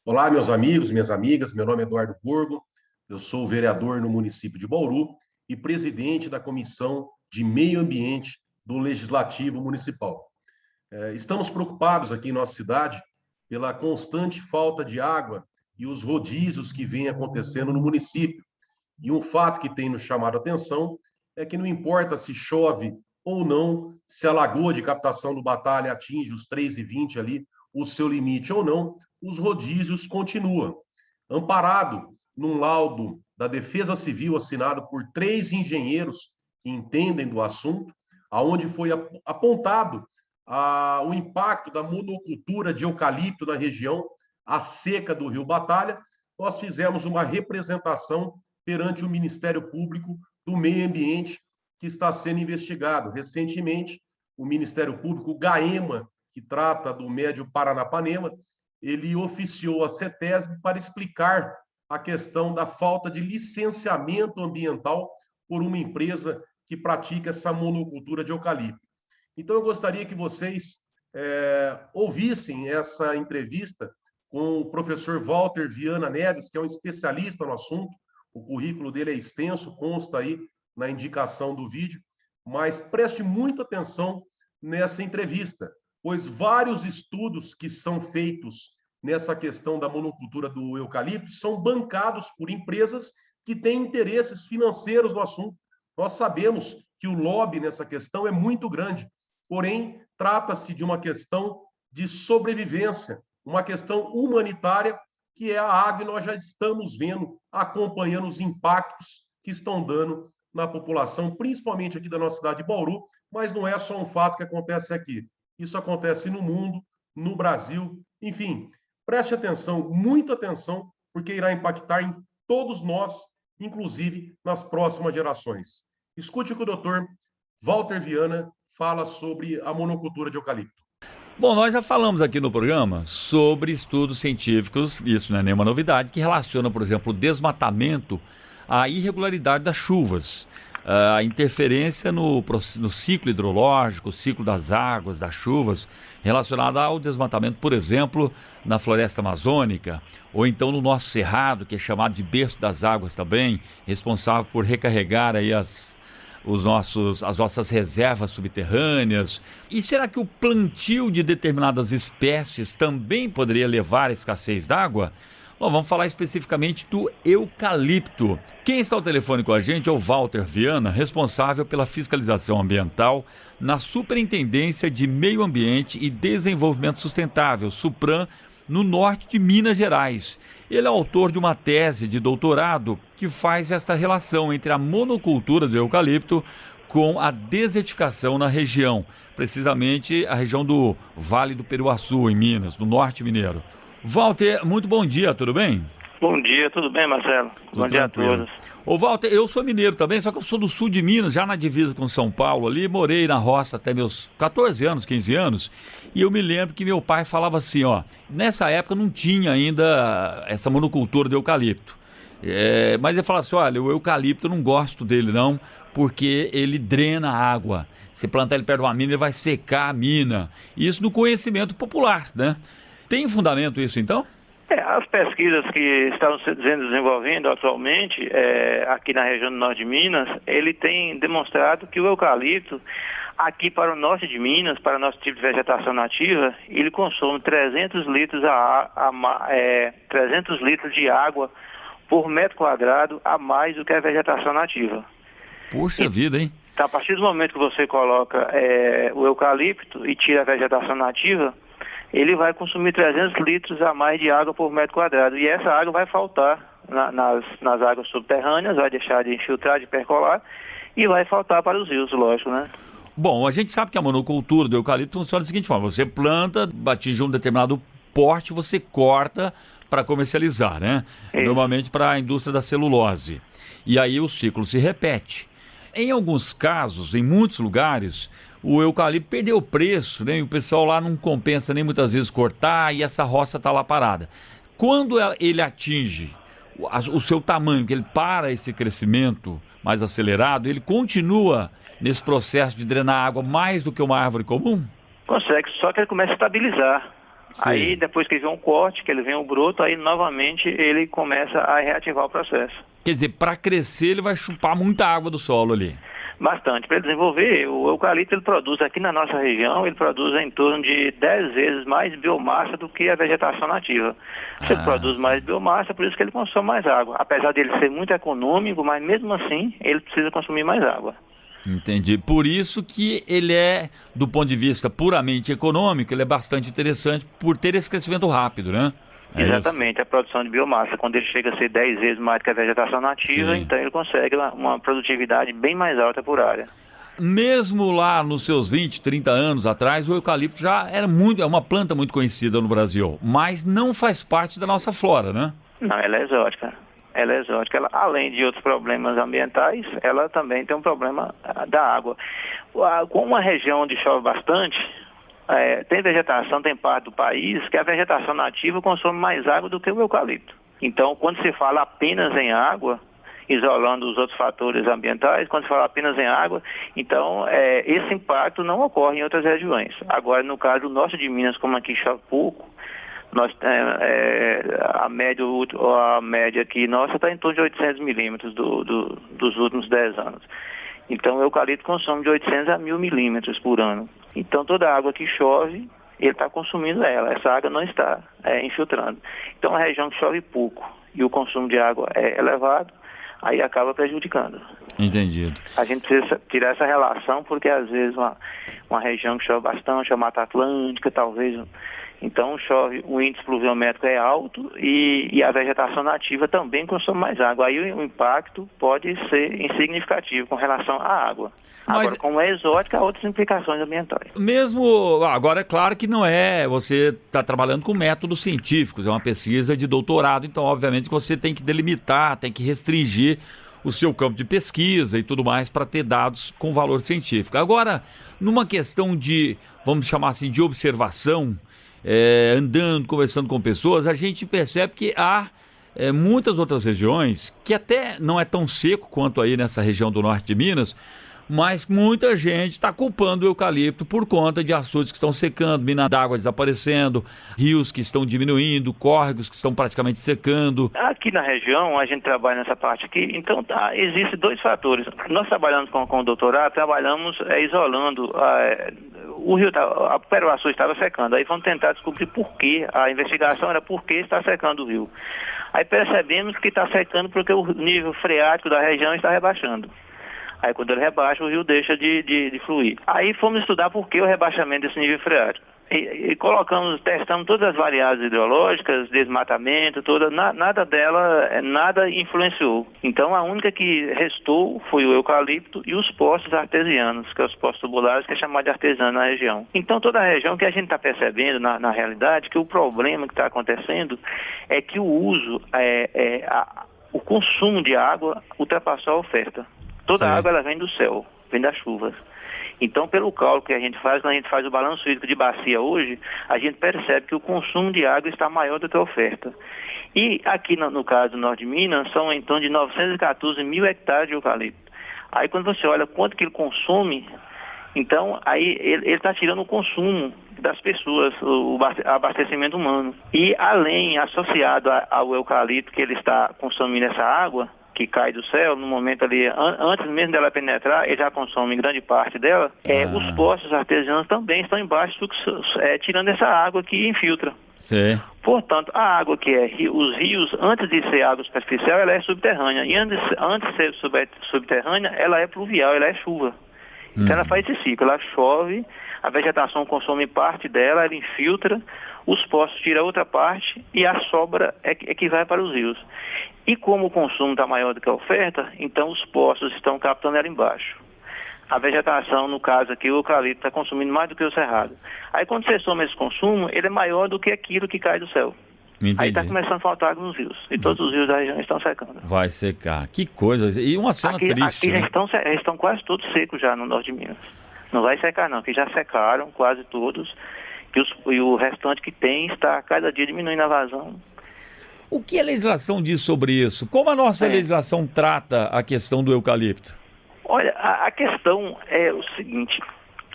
Olá, meus amigos, minhas amigas. Meu nome é Eduardo Borgo. Eu sou vereador no município de Bauru e presidente da Comissão de Meio Ambiente do Legislativo Municipal. Estamos preocupados aqui em nossa cidade pela constante falta de água e os rodízios que vêm acontecendo no município. E um fato que tem nos chamado a atenção é que não importa se chove ou não, se a lagoa de captação do Batalha atinge os 3,20 ali, o seu limite ou não, os rodízios continuam. Amparado num laudo da Defesa Civil assinado por 3 engenheiros que entendem do assunto, aonde foi apontado o impacto da monocultura de eucalipto na região, a seca do Rio Batalha, nós fizemos uma representação perante o Ministério Público do Meio Ambiente, que está sendo investigado. Recentemente, o Ministério Público, o GAEMA, que trata do Médio Paranapanema, ele oficiou a CETESB para explicar a questão da falta de licenciamento ambiental por uma empresa que pratica essa monocultura de eucalipto. Então, eu gostaria que vocês ouvissem essa entrevista com o professor Walter Viana Neves, que é um especialista no assunto. O currículo dele é extenso, consta aí na indicação do vídeo, mas preste muita atenção nessa entrevista, pois vários estudos que são feitos nessa questão da monocultura do eucalipto são bancados por empresas que têm interesses financeiros no assunto. Nós sabemos que o lobby nessa questão é muito grande, porém, trata-se de uma questão de sobrevivência, uma questão humanitária, que é a água, e nós já estamos vendo, acompanhando os impactos que estão dando na população, principalmente aqui da nossa cidade de Bauru, mas não é só um fato que acontece aqui. Isso acontece no mundo, no Brasil, enfim. Preste atenção, muita atenção, porque irá impactar em todos nós, inclusive nas próximas gerações. Escute o que o doutor Walter Viana fala sobre a monocultura de eucalipto. Bom, nós já falamos aqui no programa sobre estudos científicos, isso não é nenhuma novidade, que relacionam, por exemplo, o desmatamento à irregularidade das chuvas, a interferência no ciclo hidrológico, o ciclo das águas, das chuvas, relacionada ao desmatamento, por exemplo, na floresta amazônica, ou então no nosso cerrado, que é chamado de berço das águas também, responsável por recarregar aí as nossas reservas subterrâneas. E será que o plantio de determinadas espécies também poderia levar à escassez d'água? Bom, vamos falar especificamente do eucalipto. Quem está ao telefone com a gente é o Walter Viana, responsável pela fiscalização ambiental na Superintendência de Meio Ambiente e Desenvolvimento Sustentável, SUPRAM, no norte de Minas Gerais. Ele é autor de uma tese de doutorado que faz esta relação entre a monocultura do eucalipto com a desertificação na região, precisamente a região do Vale do Peruaçu, em Minas, no norte mineiro. Walter, muito bom dia, tudo bem? Bom dia, tudo bem, Marcelo? Tudo Bom dia tranquilo. a todos. Ô Walter, eu sou mineiro também, só que eu sou do sul de Minas, já na divisa com São Paulo ali, morei na roça até meus 14 anos, 15 anos, e eu me lembro que meu pai falava assim, ó, nessa época não tinha ainda essa monocultura de eucalipto, mas ele falava assim, olha, o eucalipto eu não gosto dele não, porque ele drena a água, se plantar ele perto de uma mina, ele vai secar a mina, isso no conhecimento popular, né? Tem fundamento isso então? As pesquisas que estão sendo desenvolvendo atualmente aqui na região do norte de Minas, ele tem demonstrado que o eucalipto, aqui para o norte de Minas, para o nosso tipo de vegetação nativa, ele consome 300 litros, 300 litros de água por metro quadrado a mais do que a vegetação nativa. Puxa vida, hein? Então, a partir do momento que você coloca o eucalipto e tira a vegetação nativa, ele vai consumir 300 litros a mais de água por metro quadrado. E essa água vai faltar nas águas subterrâneas, vai deixar de infiltrar, de percolar, e vai faltar para os rios, lógico, né? Bom, a gente sabe que a monocultura do eucalipto funciona da seguinte forma: você planta, atinge um determinado porte, você corta para comercializar, né? Isso. Normalmente para a indústria da celulose. E aí o ciclo se repete. Em alguns casos, em muitos lugares, o eucalipto perdeu o preço, né? E o pessoal lá não compensa nem muitas vezes cortar e essa roça está lá parada. Quando ele atinge o seu tamanho, que ele para esse crescimento mais acelerado, ele continua nesse processo de drenar água mais do que uma árvore comum? Consegue, só que ele começa a estabilizar. Sim. Aí depois que ele vê um corte, que ele vê um broto, aí novamente ele começa a reativar o processo. Quer dizer, para crescer ele vai chupar muita água do solo ali. Bastante. Para desenvolver, o eucalipto ele produz aqui na nossa região, ele produz em torno de 10 vezes mais biomassa do que a vegetação nativa. Se ele produz mais biomassa, por isso que ele consome mais água. Apesar dele ser muito econômico, mas mesmo assim ele precisa consumir mais água. Entendi. Por isso que ele é, do ponto de vista puramente econômico, ele é bastante interessante por ter esse crescimento rápido, né? Exatamente, a produção de biomassa, quando ele chega a ser 10 vezes mais que a vegetação nativa, Sim. então ele consegue uma produtividade bem mais alta por área. Mesmo lá nos seus 20, 30 anos atrás, o eucalipto já era uma planta muito conhecida no Brasil, mas não faz parte da nossa flora, né? Não, ela é exótica. Ela é exótica. Ela, além de outros problemas ambientais, ela também tem um problema da água. Como uma região onde chove bastante, tem vegetação, tem parte do país que a vegetação nativa consome mais água do que o eucalipto. Então, quando se fala apenas em água, isolando os outros fatores ambientais, quando se fala apenas em água, então esse impacto não ocorre em outras regiões. Agora, no caso do norte de Minas, como aqui chove pouco, a média aqui nossa está em torno de 800 milímetros dos últimos 10 anos. Então, o eucalipto consome de 800 a 1.000 milímetros por ano. Então, toda a água que chove, ele está consumindo ela. Essa água não está infiltrando. Então, a região que chove pouco e o consumo de água é elevado, aí acaba prejudicando. Entendido. A gente precisa tirar essa relação, porque às vezes uma região que chove bastante, a Mata Atlântica, talvez... Então, o índice pluviométrico é alto e a vegetação nativa também consome mais água. Aí o impacto pode ser insignificativo com relação à água. Agora, como é exótica, há outras implicações ambientais. Mesmo, agora é claro que não é, você está trabalhando com métodos científicos, é uma pesquisa de doutorado, então obviamente você tem que delimitar, tem que restringir o seu campo de pesquisa e tudo mais para ter dados com valor científico. Agora, numa questão de, vamos chamar assim, de observação, andando, conversando com pessoas, a gente percebe que há muitas outras regiões que até não é tão seco quanto aí nessa região do norte de Minas, mas muita gente está culpando o eucalipto por conta de açudes que estão secando, minas d'água desaparecendo, rios que estão diminuindo, córregos que estão praticamente secando. Aqui na região, a gente trabalha nessa parte aqui, então existem dois fatores. Nós trabalhamos com o doutorado, trabalhamos isolando, o rio, a Peruaçu estava secando, aí vamos tentar descobrir por quê, a investigação era por que está secando o rio. Aí percebemos que está secando porque o nível freático da região está rebaixando. Aí quando ele rebaixa, o rio deixa de fluir. Aí fomos estudar por que o rebaixamento desse nível freático. E testamos todas as variáveis hidrológicas, desmatamento, nada influenciou. Então a única que restou foi o eucalipto e os poços artesianos, que são os poços tubulares, que é chamado de artesiano na região. Então toda a região que a gente está percebendo, na realidade, que o problema que está acontecendo é que o uso, o consumo de água ultrapassou a oferta. Toda a água ela vem do céu, vem das chuvas. Então, pelo cálculo que a gente faz, quando a gente faz o balanço hídrico de bacia hoje, a gente percebe que o consumo de água está maior do que a oferta. E aqui no caso do norte de Minas, são em torno de 914 mil hectares de eucalipto. Aí quando você olha quanto que ele consome, então aí ele está tirando o consumo das pessoas, o abastecimento humano. E além, associado ao eucalipto que ele está consumindo essa água, que cai do céu, no momento ali, antes mesmo dela penetrar, ele já consome grande parte dela, os poços artesianos também estão embaixo, tirando essa água que infiltra. Sim. Portanto, a água que os rios, antes de ser água superficial, ela é subterrânea. E antes de ser subterrânea, ela é pluvial, ela é chuva. Então ela faz esse ciclo, ela chove, a vegetação consome parte dela, ela infiltra, os poços tiram outra parte e a sobra é que vai para os rios. E como o consumo está maior do que a oferta, então os poços estão captando ela embaixo. A vegetação, no caso aqui, o eucalipto está consumindo mais do que o cerrado. Aí quando você soma esse consumo, ele é maior do que aquilo que cai do céu. Entendi. Aí está começando a faltar água nos rios. E todos os rios da região estão secando. Vai secar. Que coisa. E uma cena triste, aqui né? já estão quase todos secos já no norte de Minas. Não vai secar não, que já secaram quase todos. E o restante que tem está cada dia diminuindo a vazão. O que a legislação diz sobre isso? Como a nossa legislação trata a questão do eucalipto? Olha, a questão é o seguinte,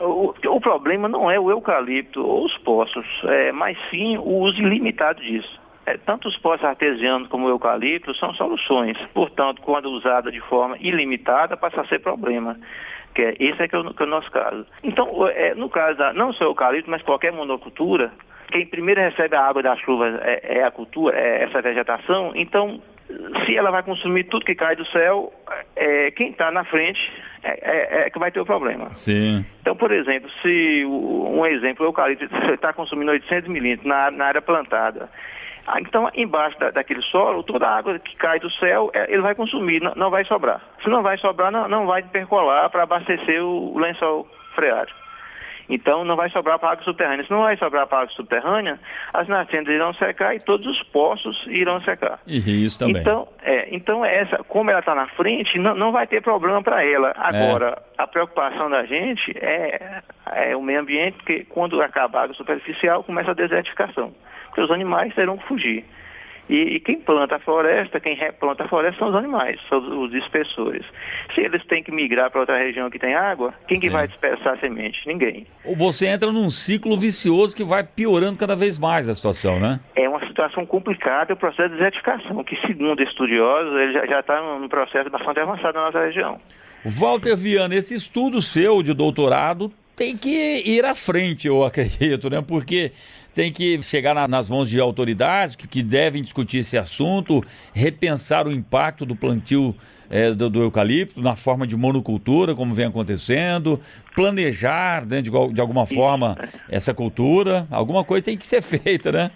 O problema não é o eucalipto ou os poços, mas sim o uso ilimitado disso. Tanto os poços artesianos como o eucalipto são soluções. Portanto, quando usada de forma ilimitada, passa a ser problema. Esse é o nosso caso. Então, no caso não só o eucalipto, mas qualquer monocultura, quem primeiro recebe a água da chuva é a cultura, é essa vegetação. Então, se ela vai consumir tudo que cai do céu, quem está na frente é que vai ter o problema. Sim. Então, por exemplo, se o eucalipto está consumindo 800 milímetros na área plantada, então embaixo daquele solo, toda a água que cai do céu, ele vai consumir, não vai sobrar. Se não vai sobrar, não vai percolar para abastecer o lençol freático. Então, não vai sobrar para a água subterrânea. Se não vai sobrar para a água subterrânea, as nascentes irão secar e todos os poços irão secar. E rios também. Então como ela está na frente, não vai ter problema para ela. Agora, a preocupação da gente é o meio ambiente, porque quando acaba a água superficial, começa a desertificação. Porque os animais terão que fugir. E quem planta a floresta, quem replanta a floresta são os animais, são os dispersores. Se eles têm que migrar para outra região que tem água, quem que vai dispersar a semente? Ninguém. Você entra num ciclo vicioso que vai piorando cada vez mais a situação, né? É uma situação complicada, o processo de desertificação, que segundo estudiosos, ele já está num processo bastante avançado na nossa região. Walter Viana, esse estudo seu de doutorado tem que ir à frente, eu acredito, né? Porque tem que chegar nas mãos de autoridades que devem discutir esse assunto, repensar o impacto do plantio do eucalipto na forma de monocultura, como vem acontecendo, planejar, né, de alguma forma essa cultura. Alguma coisa tem que ser feita, né?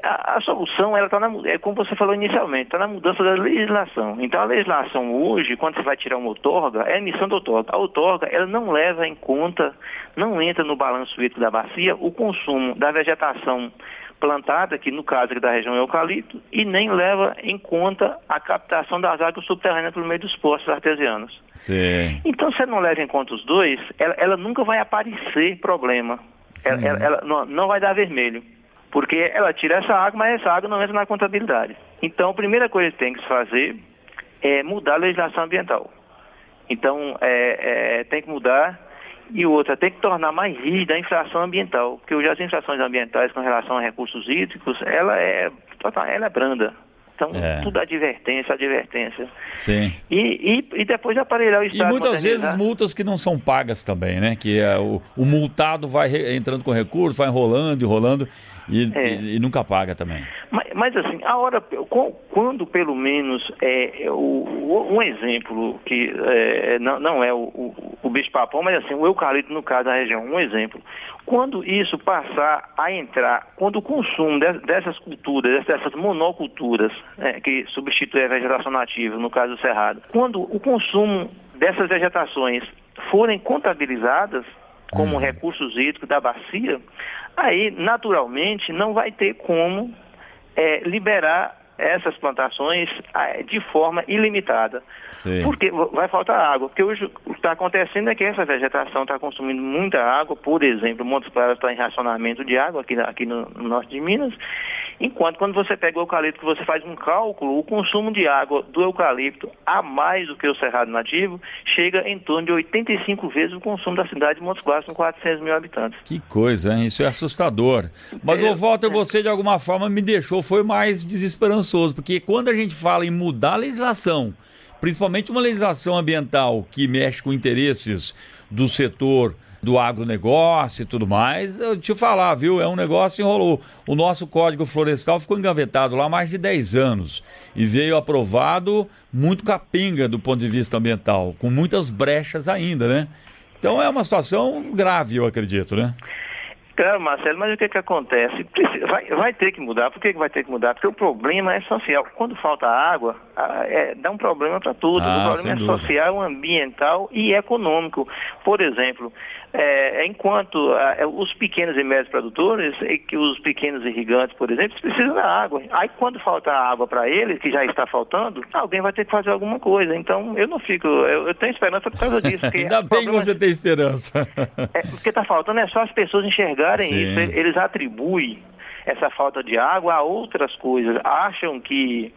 A solução, ela está como você falou inicialmente, está na mudança da legislação. Então, a legislação hoje, quando você vai tirar uma outorga, é a emissão da outorga. A outorga, ela não leva em conta, não entra no balanço hídrico da bacia o consumo da vegetação plantada, que no caso aqui da região é eucalipto, e nem leva em conta a captação das águas subterrâneas pelo meio dos poços artesianos. Sim. Então, se ela não leva em conta os dois, ela nunca vai aparecer problema. Ela não vai dar vermelho. Porque ela tira essa água, mas essa água não entra na contabilidade. Então, a primeira coisa que tem que se fazer é mudar a legislação ambiental. Então, tem que mudar. E outra, tem que tornar mais rígida a infração ambiental. Porque hoje as infrações ambientais com relação a recursos hídricos, ela é branda. Então, tudo advertência. Sim. E depois aparelhar o Estado. E muitas vezes multas que não são pagas também, né? Que o multado vai entrando com recurso, vai enrolando e nunca paga também. Mas assim, quando pelo menos um exemplo que não é o bicho-papão, mas assim, o eucalipto no caso da região, um exemplo. Quando isso passar a entrar, quando o consumo dessas culturas, dessas monoculturas, que substitui a vegetação nativa, no caso do cerrado, quando o consumo dessas vegetações forem contabilizadas como recursos hídricos da bacia, aí naturalmente não vai ter como liberar essas plantações de forma ilimitada. Sim. Porque vai faltar água. Porque hoje o que está acontecendo é que essa vegetação está consumindo muita água. Por exemplo, Montes Claros está em racionamento de água aqui no norte de Minas. Enquanto quando você pega o eucalipto, que você faz um cálculo, o consumo de água do eucalipto a mais do que o cerrado nativo chega em torno de 85 vezes o consumo da cidade de Montes Claros, com 400 mil habitantes. Que coisa, hein? Isso é assustador. Mas, Walter, você de alguma forma me deixou, foi mais desesperançoso, porque quando a gente fala em mudar a legislação, principalmente uma legislação ambiental que mexe com interesses do setor do agronegócio e tudo mais, eu te falar, viu, é um negócio que enrolou. O nosso Código Florestal ficou engavetado lá há mais de 10 anos e veio aprovado muito capenga do ponto de vista ambiental, com muitas brechas ainda, né? Então é uma situação grave, eu acredito, né? Claro, Marcelo, mas o que acontece? Vai ter que mudar. Por que vai ter que mudar? Porque o problema é social. Quando falta água, dá um problema para tudo. O problema é social, ambiental e econômico. Por exemplo, enquanto os pequenos e médios produtores, os pequenos irrigantes, por exemplo, precisam da água. Aí quando falta água para eles, que já está faltando, alguém vai ter que fazer alguma coisa. Então eu não fico, eu tenho esperança por causa disso. Ainda bem que você tem esperança. Porque está faltando só as pessoas enxergarem isso. Eles atribuem essa falta de água a outras coisas. Acham que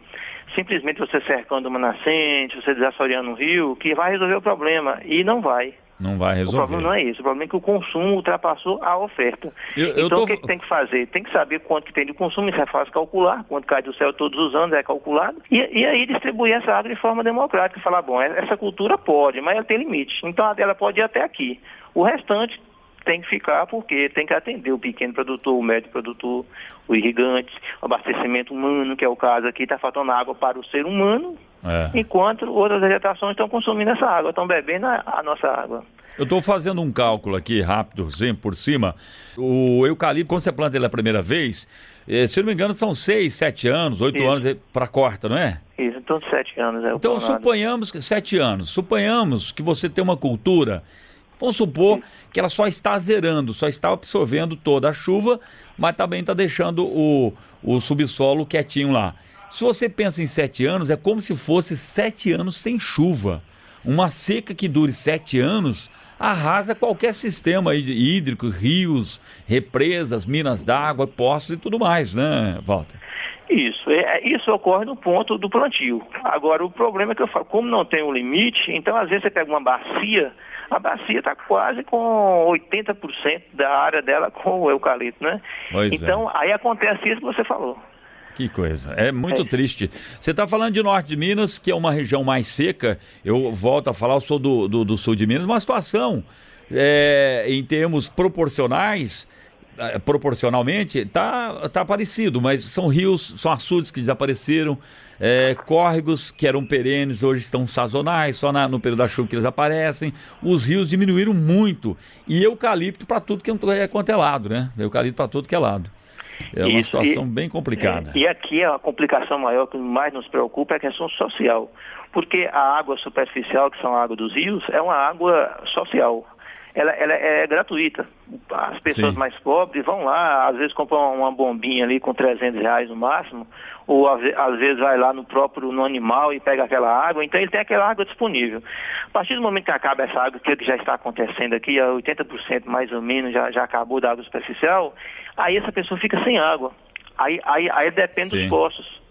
simplesmente você cercando uma nascente, você desassoreando um rio, que vai resolver o problema. E não vai. Não vai resolver. O problema não é esse, o problema é que o consumo ultrapassou a oferta. O que tem que fazer? Tem que saber quanto que tem de consumo, isso é fácil calcular, quanto cai do céu todos os anos é calculado, e aí distribuir essa água de forma democrática, e falar, bom, essa cultura pode, mas ela tem limite, então ela pode ir até aqui. O restante tem que ficar porque tem que atender o pequeno produtor, o médio produtor, o irrigante, o abastecimento humano, que é o caso aqui, está faltando água para o ser humano, enquanto outras vegetações estão consumindo essa água, estão bebendo a nossa água. Eu estou fazendo um cálculo aqui rápido, por cima. O eucalipto, quando você planta ele a primeira vez, se eu não me engano, são 6, 7 anos, 8 anos para corta, não é? Isso, então 7 anos. Então, suponhamos que 7 anos. Suponhamos que você tem uma cultura, vamos supor que ela só está zerando, só está absorvendo toda a chuva, mas também está deixando o subsolo quietinho lá. Se você pensa em 7 anos, é como se fosse 7 anos sem chuva. Uma seca que dure 7 anos arrasa qualquer sistema hídrico, rios, represas, minas d'água, poços e tudo mais, né, Walter? Isso ocorre no ponto do plantio. Agora, o problema é que eu falo, como não tem um limite, então às vezes você pega uma bacia, a bacia está quase com 80% da área dela com o eucalipto, né? Então, aí acontece isso que você falou. Que coisa, é muito triste. Você está falando de norte de Minas, que é uma região mais seca. Eu volto a falar, eu sou do sul de Minas, uma situação em termos proporcionalmente está parecido, mas são rios, são açudes que desapareceram, córregos que eram perenes hoje estão sazonais, só no período da chuva que eles aparecem. Os rios diminuíram muito e eucalipto para tudo que é quanto é lado, né? Eucalipto para tudo que é lado. É uma situação bem complicada. E aqui a complicação maior que mais nos preocupa é a questão social, porque a água superficial, que são a água dos rios, é uma água social. Ela é gratuita. As pessoas mais pobres vão lá, às vezes compram uma bombinha ali com R$300 no máximo, ou às vezes vai lá no animal e pega aquela água, então ele tem aquela água disponível. A partir do momento que acaba essa água, que já está acontecendo aqui, 80% mais ou menos já acabou da água superficial, aí essa pessoa fica sem água. Aí depende dos poços.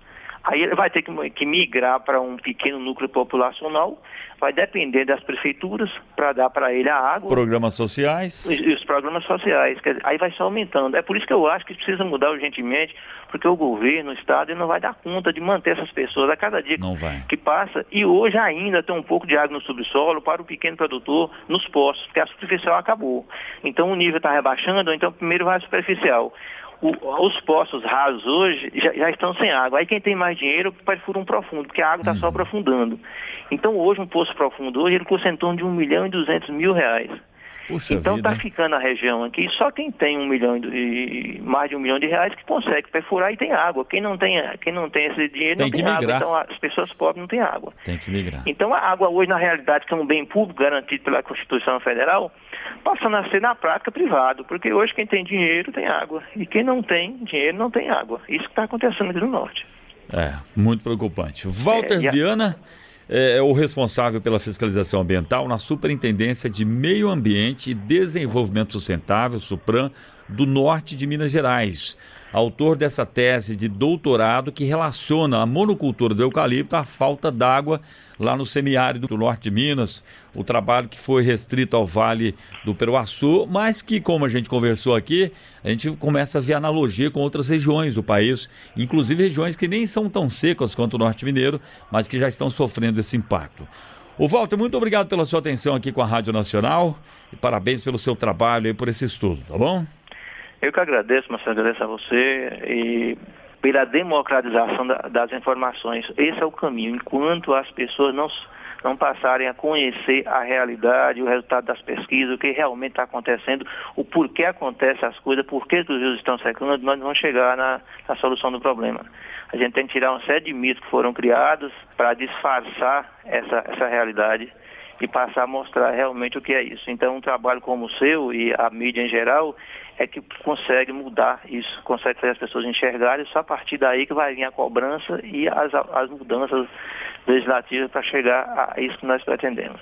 Aí ele vai ter que migrar para um pequeno núcleo populacional, vai depender das prefeituras para dar para ele a água. Programas sociais. E os programas sociais, quer dizer, aí vai só aumentando. É por isso que eu acho que precisa mudar urgentemente, porque o governo, o Estado, ele não vai dar conta de manter essas pessoas a cada dia que passa. E hoje ainda tem um pouco de água no subsolo para o pequeno produtor nos poços, porque a superficial acabou. Então o nível está rebaixando, então primeiro vai a superficial. Os poços rasos hoje já estão sem água. Aí quem tem mais dinheiro perfura um profundo, porque a água está só aprofundando. Então hoje um poço profundo hoje ele custa em torno de R$1.200.000. Puxa então vida. Está ficando a região aqui, só quem tem mais de R$1 milhão que consegue perfurar e tem água. Quem não tem esse dinheiro não tem água. Então as pessoas pobres não têm água. Tem que migrar. Então a água hoje, na realidade, que é um bem público garantido pela Constituição Federal, passando a ser na prática privado, porque hoje quem tem dinheiro tem água e quem não tem dinheiro não tem água. Isso que está acontecendo aqui no norte. Muito preocupante. Walter Viana é o responsável pela fiscalização ambiental na Superintendência de Meio Ambiente e Desenvolvimento Sustentável, SUPRAM, do norte de Minas Gerais. Autor dessa tese de doutorado que relaciona a monocultura do eucalipto à falta d'água lá no semiárido do norte de Minas, o trabalho que foi restrito ao Vale do Peruaçu, mas que, como a gente conversou aqui, a gente começa a ver analogia com outras regiões do país, inclusive regiões que nem são tão secas quanto o norte mineiro, mas que já estão sofrendo esse impacto. O Walter, muito obrigado pela sua atenção aqui com a Rádio Nacional e parabéns pelo seu trabalho e por esse estudo, tá bom? Eu que agradeço, Marcelo, agradeço a você e pela democratização das informações. Esse é o caminho. Enquanto as pessoas não passarem a conhecer a realidade, o resultado das pesquisas, o que realmente está acontecendo, o porquê acontecem as coisas, por que os rios estão secando, nós não vamos chegar na solução do problema. A gente tem que tirar uma série de mitos que foram criados para disfarçar essa realidade e passar a mostrar realmente o que é isso. Então, um trabalho como o seu e a mídia em geral é que consegue mudar isso, consegue fazer as pessoas enxergarem, só a partir daí que vai vir a cobrança e as mudanças legislativas para chegar a isso que nós pretendemos.